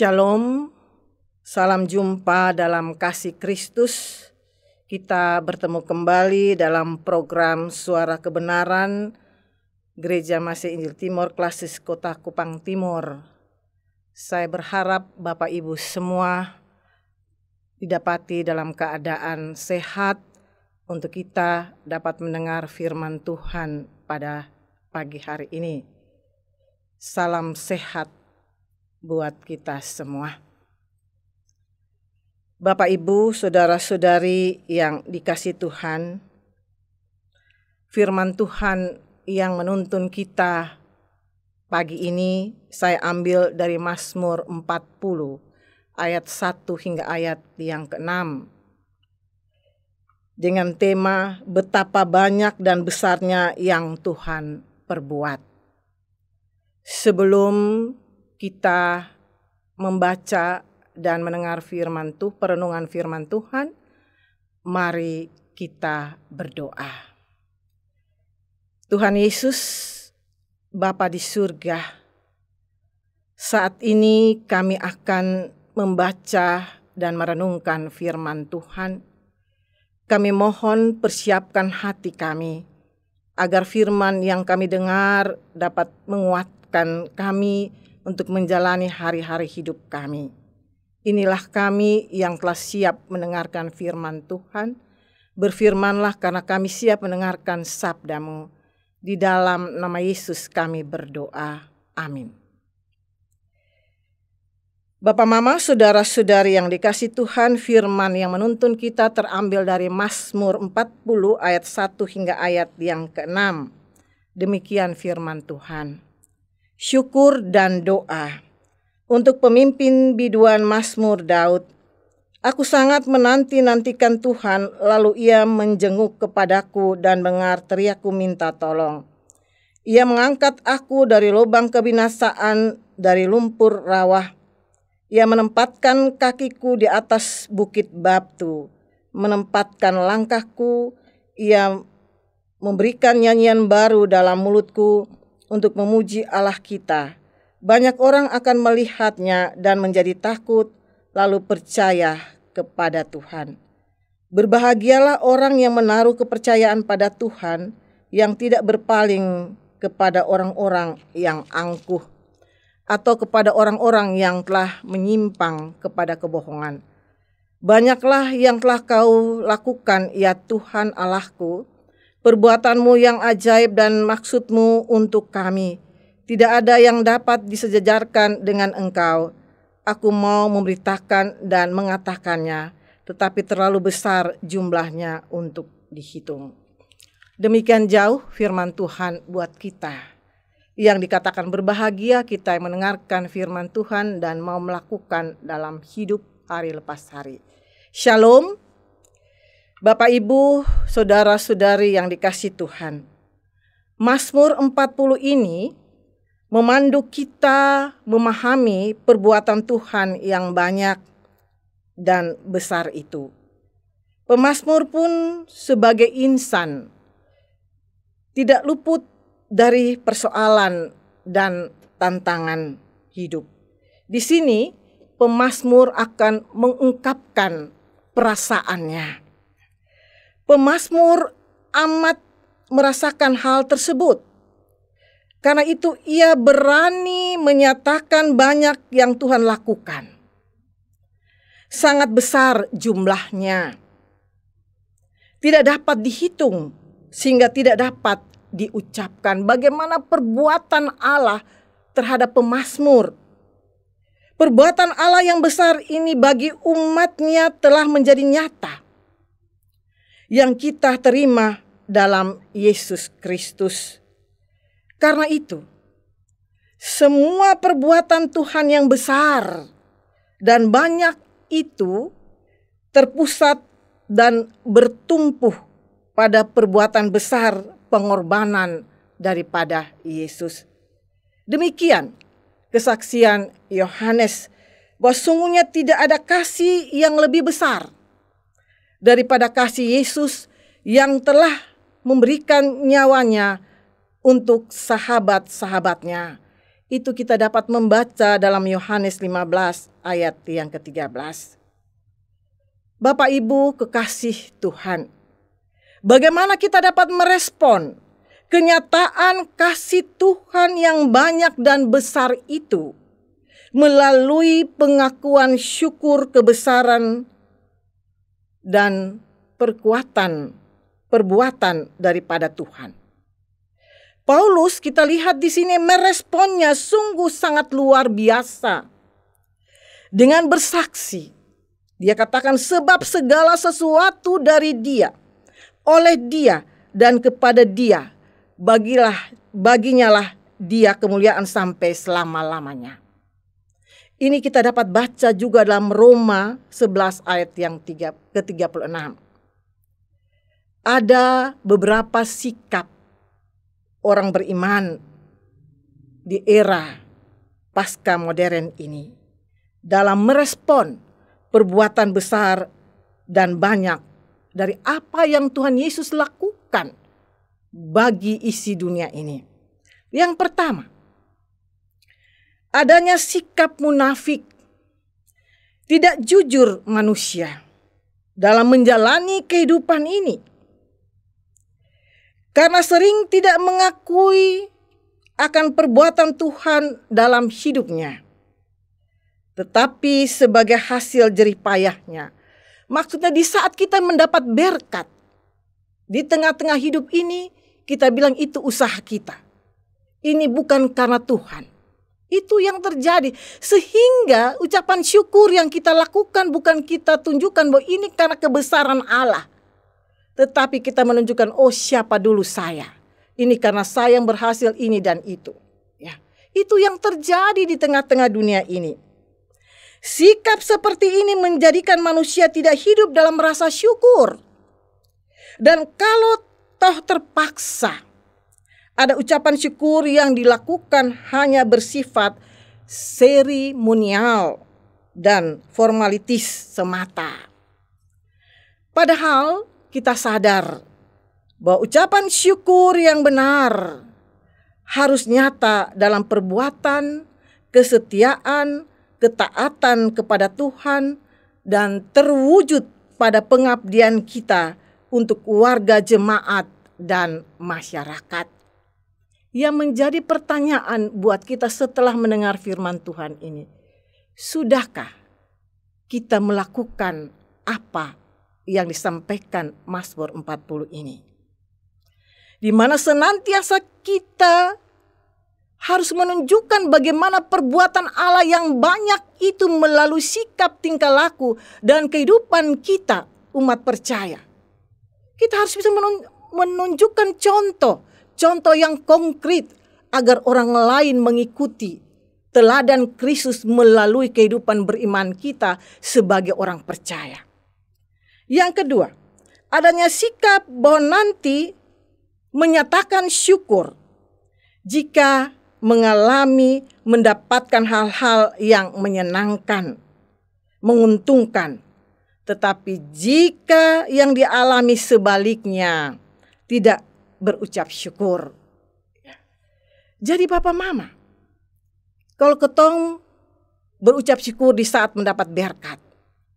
Shalom, salam jumpa dalam kasih Kristus. Kita bertemu kembali dalam program Suara Kebenaran Gereja Masih Injil Timur Klasis Kota Kupang Timur. Saya berharap Bapak Ibu semua didapati dalam keadaan sehat untuk kita dapat mendengar firman Tuhan pada pagi hari ini. Salam sehat buat kita semua. Bapak Ibu, saudara-saudari yang dikasihi Tuhan, firman Tuhan yang menuntun kita pagi ini saya ambil dari Mazmur 40 ayat 1 hingga ayat yang ke-6. Dengan tema betapa banyak dan besarnya yang Tuhan perbuat. Sebelum kita membaca dan mendengar perenungan firman Tuhan, mari kita berdoa. Tuhan Yesus, Bapa di surga, saat ini kami akan membaca dan merenungkan firman Tuhan. Kami mohon persiapkan hati kami, agar firman yang kami dengar dapat menguatkan kami untuk menjalani hari-hari hidup kami. Inilah kami yang telah siap mendengarkan firman Tuhan. Berfirmanlah karena kami siap mendengarkan sabda-Mu. Di dalam nama Yesus kami berdoa. Amin. Bapak, Mama, saudara-saudari yang dikasihi Tuhan, firman yang menuntun kita terambil dari Mazmur 40 ayat 1 hingga ayat yang ke-6. Demikian firman Tuhan. Syukur dan doa untuk pemimpin biduan Mazmur Daud. Aku sangat menanti-nantikan Tuhan, lalu ia menjenguk kepadaku dan mendengar teriakku minta tolong. Ia mengangkat aku dari lubang kebinasaan, dari lumpur rawa. Ia menempatkan kakiku di atas bukit batu, menempatkan langkahku. Ia memberikan nyanyian baru dalam mulutku untuk memuji Allah kita. Banyak orang akan melihatnya dan menjadi takut, lalu percaya kepada Tuhan. Berbahagialah orang yang menaruh kepercayaan pada Tuhan, yang tidak berpaling kepada orang-orang yang angkuh, atau kepada orang-orang yang telah menyimpang kepada kebohongan. Banyaklah yang telah kau lakukan, ya Tuhan Allahku, perbuatanmu yang ajaib dan maksudmu untuk kami. Tidak ada yang dapat disejajarkan dengan Engkau. Aku mau memberitakan dan mengatakannya, tetapi terlalu besar jumlahnya untuk dihitung. Demikian jauh firman Tuhan buat kita. Yang dikatakan berbahagia kita yang mendengarkan firman Tuhan dan mau melakukan dalam hidup hari lepas hari. Shalom. Bapak, Ibu, saudara-saudari yang dikasihi Tuhan. Mazmur 40 ini memandu kita memahami perbuatan Tuhan yang banyak dan besar itu. Pemazmur pun sebagai insan tidak luput dari persoalan dan tantangan hidup. Di sini pemazmur akan mengungkapkan perasaannya. Pemazmur amat merasakan hal tersebut. Karena itu ia berani menyatakan banyak yang Tuhan lakukan. Sangat besar jumlahnya. Tidak dapat dihitung sehingga tidak dapat diucapkan bagaimana perbuatan Allah terhadap pemazmur. Perbuatan Allah yang besar ini bagi umatnya telah menjadi nyata. Yang kita terima dalam Yesus Kristus. Karena itu, semua perbuatan Tuhan yang besar dan banyak itu terpusat dan bertumpu pada perbuatan besar pengorbanan daripada Yesus. Demikian kesaksian Yohanes bahwa sungguhnya tidak ada kasih yang lebih besar daripada kasih Yesus yang telah memberikan nyawanya untuk sahabat-sahabatnya. Itu kita dapat membaca dalam Yohanes 15 ayat yang ke-13. Bapak Ibu kekasih Tuhan, bagaimana kita dapat merespon kenyataan kasih Tuhan yang banyak dan besar itu melalui pengakuan syukur kebesaran dan perbuatan daripada Tuhan. Paulus kita lihat di sini meresponnya sungguh sangat luar biasa. Dengan bersaksi, dia katakan sebab segala sesuatu dari Dia, oleh Dia dan kepada Dia, baginyalah Dia kemuliaan sampai selama-lamanya. Ini kita dapat baca juga dalam Roma 11 ayat yang ke-36. Ada beberapa sikap orang beriman di era pasca modern ini dalam merespon perbuatan besar dan banyak dari apa yang Tuhan Yesus lakukan bagi isi dunia ini. Yang pertama, adanya sikap munafik, tidak jujur manusia dalam menjalani kehidupan ini. Karena sering tidak mengakui akan perbuatan Tuhan dalam hidupnya. Tetapi sebagai hasil jerih payahnya. Maksudnya di saat kita mendapat berkat. Di tengah-tengah hidup ini kita bilang itu usaha kita. Ini bukan karena Tuhan. Itu yang terjadi. Sehingga ucapan syukur yang kita lakukan bukan kita tunjukkan bahwa ini karena kebesaran Allah. Tetapi kita menunjukkan, oh siapa dulu saya. Ini karena saya yang berhasil ini dan itu. Ya, itu yang terjadi di tengah-tengah dunia ini. Sikap seperti ini menjadikan manusia tidak hidup dalam rasa syukur. Dan kalau toh terpaksa, ada ucapan syukur yang dilakukan hanya bersifat seremonial dan formalitis semata. Padahal kita sadar bahwa ucapan syukur yang benar harus nyata dalam perbuatan, kesetiaan, ketaatan kepada Tuhan, dan terwujud pada pengabdian kita untuk keluarga, jemaat, dan masyarakat. Yang menjadi pertanyaan buat kita setelah mendengar firman Tuhan ini, sudahkah kita melakukan apa yang disampaikan Mazmur 40 ini? Di mana senantiasa kita harus menunjukkan bagaimana perbuatan Allah yang banyak itu melalui sikap, tingkah laku, dan kehidupan kita umat percaya. Kita harus bisa menunjukkan contoh yang konkret agar orang lain mengikuti teladan Kristus melalui kehidupan beriman kita sebagai orang percaya. Yang kedua, adanya sikap bahwa nanti menyatakan syukur jika mendapatkan hal-hal yang menyenangkan, menguntungkan. Tetapi jika yang dialami sebaliknya, tidak berucap syukur. Jadi Bapak Mama, kalau ketong berucap syukur di saat mendapat berkat,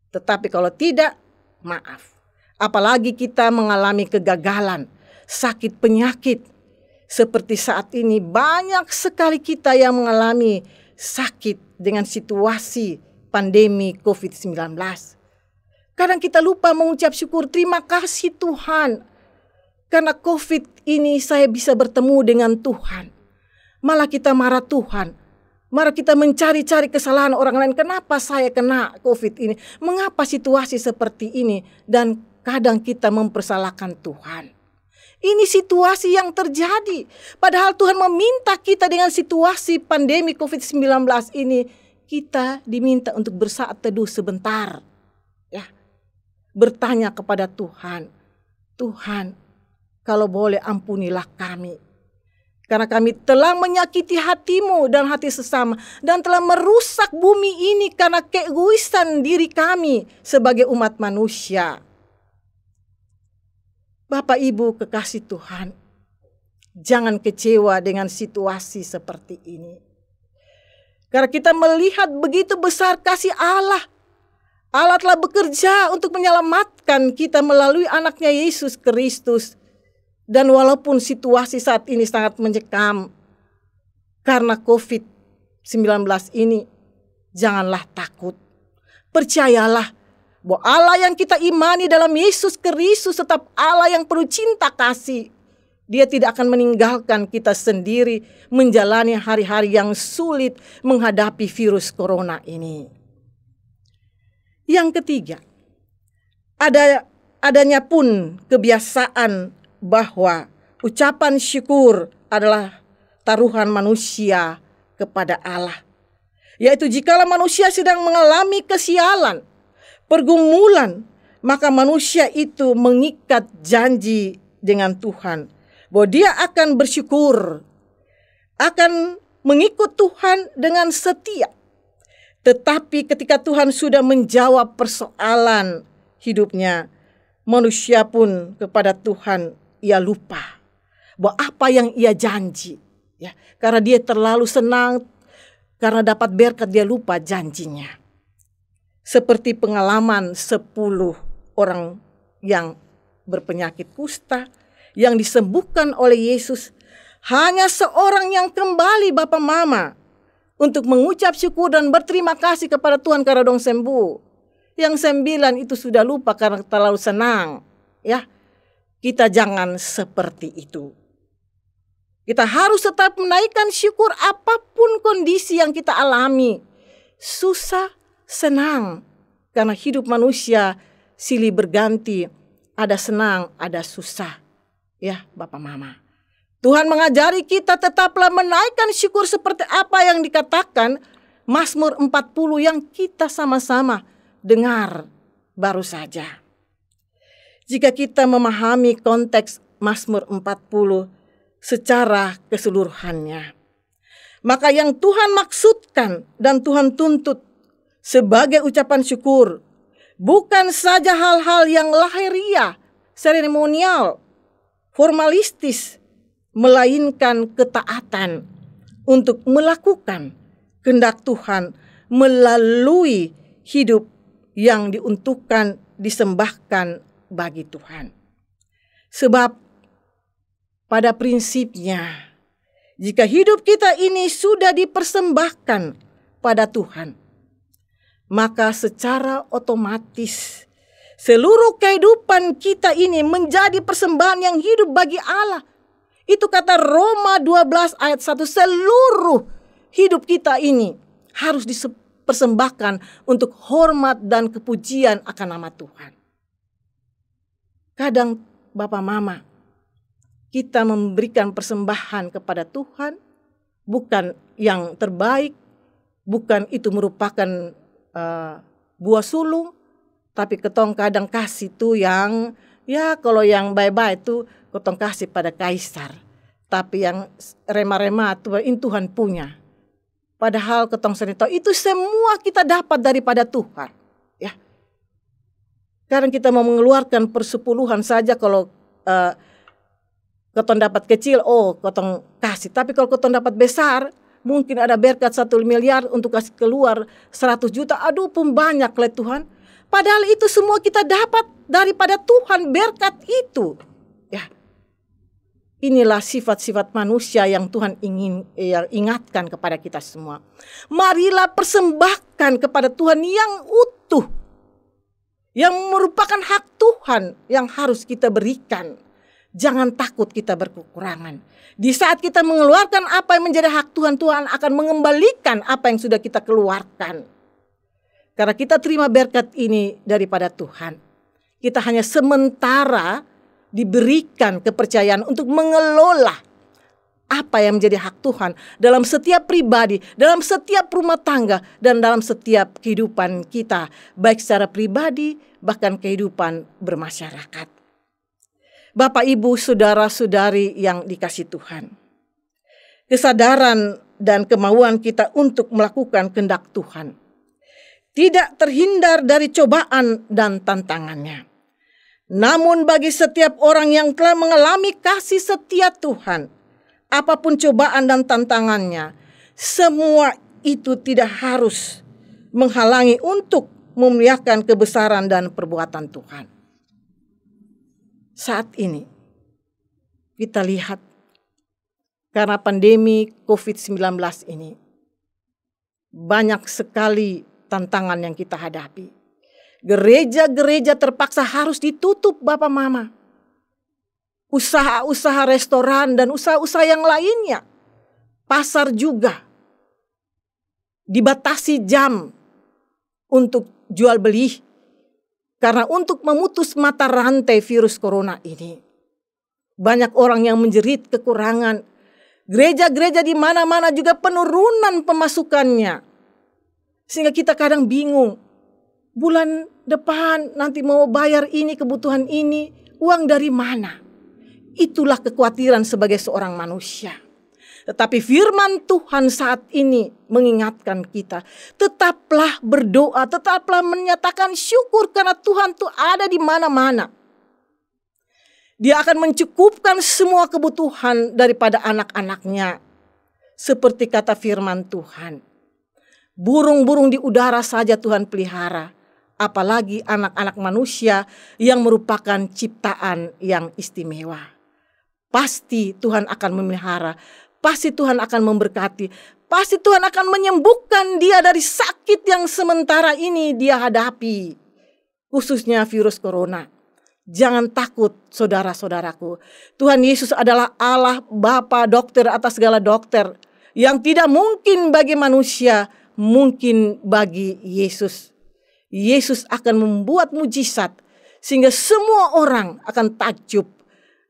tetapi kalau tidak, maaf. Apalagi kita mengalami kegagalan, sakit penyakit. Seperti saat ini banyak sekali kita yang mengalami sakit dengan situasi pandemi COVID-19. Kadang kita lupa mengucap syukur, terima kasih Tuhan. Karena COVID ini saya bisa bertemu dengan Tuhan. Malah kita marah Tuhan. Mari kita mencari-cari kesalahan orang lain. Kenapa saya kena COVID ini? Mengapa situasi seperti ini? Dan kadang kita mempersalahkan Tuhan. Ini situasi yang terjadi. Padahal Tuhan meminta kita dengan situasi pandemi COVID-19 ini. Kita diminta untuk bersaat teduh sebentar. Ya, bertanya kepada Tuhan. Tuhan, kalau boleh ampunilah kami. Karena kami telah menyakiti hatimu dan hati sesama. Dan telah merusak bumi ini karena keegoisan diri kami sebagai umat manusia. Bapak Ibu kekasih Tuhan. Jangan kecewa dengan situasi seperti ini. Karena kita melihat begitu besar kasih Allah. Allah telah bekerja untuk menyelamatkan kita melalui anaknya Yesus Kristus. Dan walaupun situasi saat ini sangat mencekam karena COVID-19 ini, janganlah takut. Percayalah bahwa Allah yang kita imani dalam Yesus Kristus tetap Allah yang penuh cinta kasih. Dia tidak akan meninggalkan kita sendiri menjalani hari-hari yang sulit menghadapi virus corona ini. Yang ketiga, adanya pun kebiasaan bahwa ucapan syukur adalah taruhan manusia kepada Allah. Yaitu jikalau manusia sedang mengalami kesialan, pergumulan, maka manusia itu mengikat janji dengan Tuhan bahwa dia akan bersyukur, akan mengikut Tuhan dengan setia. Tetapi ketika Tuhan sudah menjawab persoalan hidupnya, manusia pun kepada Tuhan ia lupa bahwa apa yang ia janji, ya, karena dia terlalu senang karena dapat berkat, dia lupa janjinya. Seperti pengalaman 10 orang yang berpenyakit kusta yang disembuhkan oleh Yesus, hanya seorang yang kembali Bapak Mama untuk mengucap syukur dan berterima kasih kepada Tuhan karena dong sembuh. Yang 9 itu sudah lupa karena terlalu senang. Ya, kita jangan seperti itu. Kita harus tetap menaikkan syukur apapun kondisi yang kita alami. Susah, senang. Karena hidup manusia silih berganti. Ada senang, ada susah. Ya, Bapak Mama. Tuhan mengajari kita tetaplah menaikkan syukur seperti apa yang dikatakan Mazmur 40 yang kita sama-sama dengar baru saja. Jika kita memahami konteks Mazmur 40 secara keseluruhannya, maka yang Tuhan maksudkan dan Tuhan tuntut sebagai ucapan syukur bukan saja hal-hal yang lahiriah, seremonial, formalistis, melainkan ketaatan untuk melakukan kehendak Tuhan melalui hidup yang diuntukkan, disembahkan bagi Tuhan. Sebab pada prinsipnya, jika hidup kita ini sudah dipersembahkan pada Tuhan, maka secara otomatis seluruh kehidupan kita ini menjadi persembahan yang hidup bagi Allah. Itu kata Roma 12 ayat 1, seluruh hidup kita ini harus dipersembahkan untuk hormat dan kepujian akan nama Tuhan. Kadang Bapak Mama, kita memberikan persembahan kepada Tuhan bukan yang terbaik, bukan itu merupakan buah sulung, tapi ketong kadang kasih tuh yang, ya kalau yang baik-baik itu ketong kasih pada kaisar. Tapi yang remah-remah itu Tuhan punya. Padahal ketong sendiri tahu itu semua kita dapat daripada Tuhan. Ya. Karena kita mau mengeluarkan persepuluhan saja kalau ketong dapat kecil, ketong kasih. Tapi kalau ketong dapat besar, mungkin ada berkat 1 miliar untuk kasih keluar 100 juta. Aduh pun banyak lah Tuhan. Padahal itu semua kita dapat daripada Tuhan, berkat itu. Ya. Inilah sifat-sifat manusia yang Tuhan ingin ingatkan kepada kita semua. Marilah persembahkan kepada Tuhan yang utuh, yang merupakan hak Tuhan yang harus kita berikan. Jangan takut kita berkekurangan. Di saat kita mengeluarkan apa yang menjadi hak Tuhan, Tuhan akan mengembalikan apa yang sudah kita keluarkan. Karena kita terima berkat ini daripada Tuhan. Kita hanya sementara diberikan kepercayaan untuk mengelola apa yang menjadi hak Tuhan dalam setiap pribadi, dalam setiap rumah tangga, dan dalam setiap kehidupan kita, baik secara pribadi bahkan kehidupan bermasyarakat. Bapak, Ibu, saudara-saudari yang dikasihi Tuhan, kesadaran dan kemauan kita untuk melakukan kehendak Tuhan tidak terhindar dari cobaan dan tantangannya. Namun bagi setiap orang yang telah mengalami kasih setia Tuhan, apapun cobaan dan tantangannya, semua itu tidak harus menghalangi untuk memuliakan kebesaran dan perbuatan Tuhan. Saat ini kita lihat karena pandemi COVID-19 ini banyak sekali tantangan yang kita hadapi. Gereja-gereja terpaksa harus ditutup, Bapak Mama. Usaha-usaha restoran dan usaha-usaha yang lainnya. Pasar juga dibatasi jam untuk jual beli. Karena untuk memutus mata rantai virus corona ini. Banyak orang yang menjerit kekurangan. Gereja-gereja di mana-mana juga penurunan pemasukannya. Sehingga kita kadang bingung. Bulan depan nanti mau bayar ini, kebutuhan ini, uang dari mana? Itulah kekhawatiran sebagai seorang manusia. Tetapi firman Tuhan saat ini mengingatkan kita, tetaplah berdoa, tetaplah menyatakan syukur karena Tuhan itu ada di mana-mana. Dia akan mencukupkan semua kebutuhan daripada anak-anaknya. Seperti kata firman Tuhan, burung-burung di udara saja Tuhan pelihara. Apalagi anak-anak manusia yang merupakan ciptaan yang istimewa. Pasti Tuhan akan memelihara, pasti Tuhan akan memberkati, pasti Tuhan akan menyembuhkan dia dari sakit yang sementara ini dia hadapi. Khususnya virus corona. Jangan takut saudara-saudaraku. Tuhan Yesus adalah Allah Bapa dokter atas segala dokter. Yang tidak mungkin bagi manusia, mungkin bagi Yesus. Yesus akan membuat mujizat sehingga semua orang akan takjub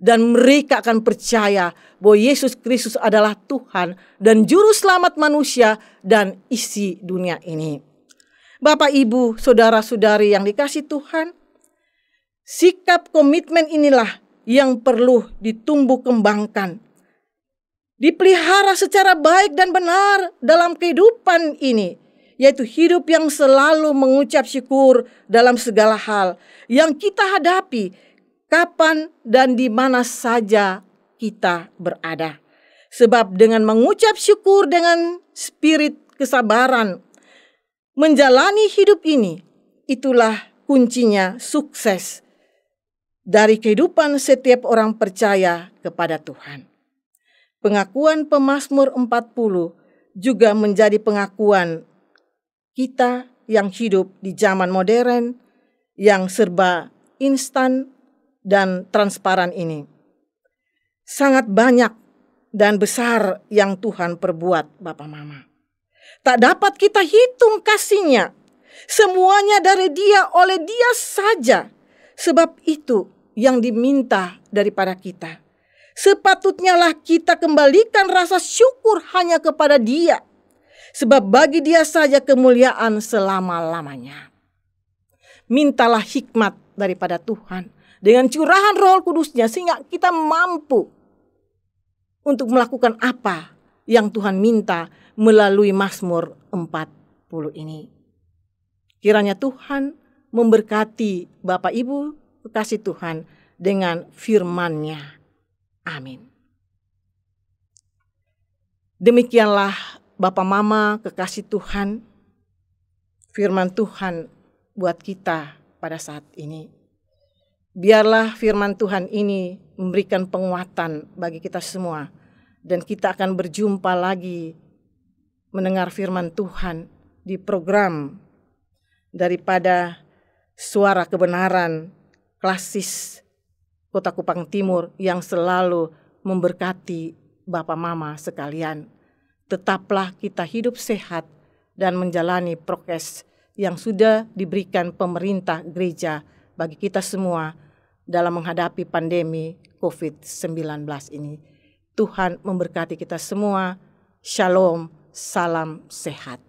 dan mereka akan percaya bahwa Yesus Kristus adalah Tuhan dan juru selamat manusia dan isi dunia ini. Bapak, Ibu, saudara-saudari yang dikasihi Tuhan, sikap komitmen inilah yang perlu ditumbuh kembangkan, dipelihara secara baik dan benar dalam kehidupan ini. Yaitu hidup yang selalu mengucap syukur dalam segala hal yang kita hadapi, kapan dan di mana saja kita berada. Sebab dengan mengucap syukur dengan spirit kesabaran, menjalani hidup ini, itulah kuncinya sukses dari kehidupan setiap orang percaya kepada Tuhan. Pengakuan pemazmur 40 juga menjadi pengakuan kita yang hidup di zaman modern, yang serba instan dan transparan ini. Sangat banyak dan besar yang Tuhan perbuat, Bapak Mama. Tak dapat kita hitung kasihnya. Semuanya dari Dia, oleh Dia saja. Sebab itu yang diminta daripada kita. Sepatutnya lah kita kembalikan rasa syukur hanya kepada Dia. Sebab bagi Dia saja kemuliaan selama-lamanya. Mintalah hikmat daripada Tuhan dengan curahan Roh Kudus-Nya sehingga kita mampu untuk melakukan apa yang Tuhan minta melalui Mazmur 40 ini. Kiranya Tuhan memberkati Bapak Ibu kekasih Tuhan dengan firman-Nya. Amin. Demikianlah Bapak Mama kekasih Tuhan, firman Tuhan buat kita pada saat ini. Biarlah firman Tuhan ini memberikan penguatan bagi kita semua. Dan kita akan berjumpa lagi mendengar firman Tuhan di program daripada Suara Kebenaran Klasis Kota Kupang Timur yang selalu memberkati Bapak Mama sekalian. Tetaplah kita hidup sehat dan menjalani prokes yang sudah diberikan pemerintah gereja bagi kita semua dalam menghadapi pandemi COVID-19 ini. Tuhan memberkati kita semua. Shalom, salam sehat.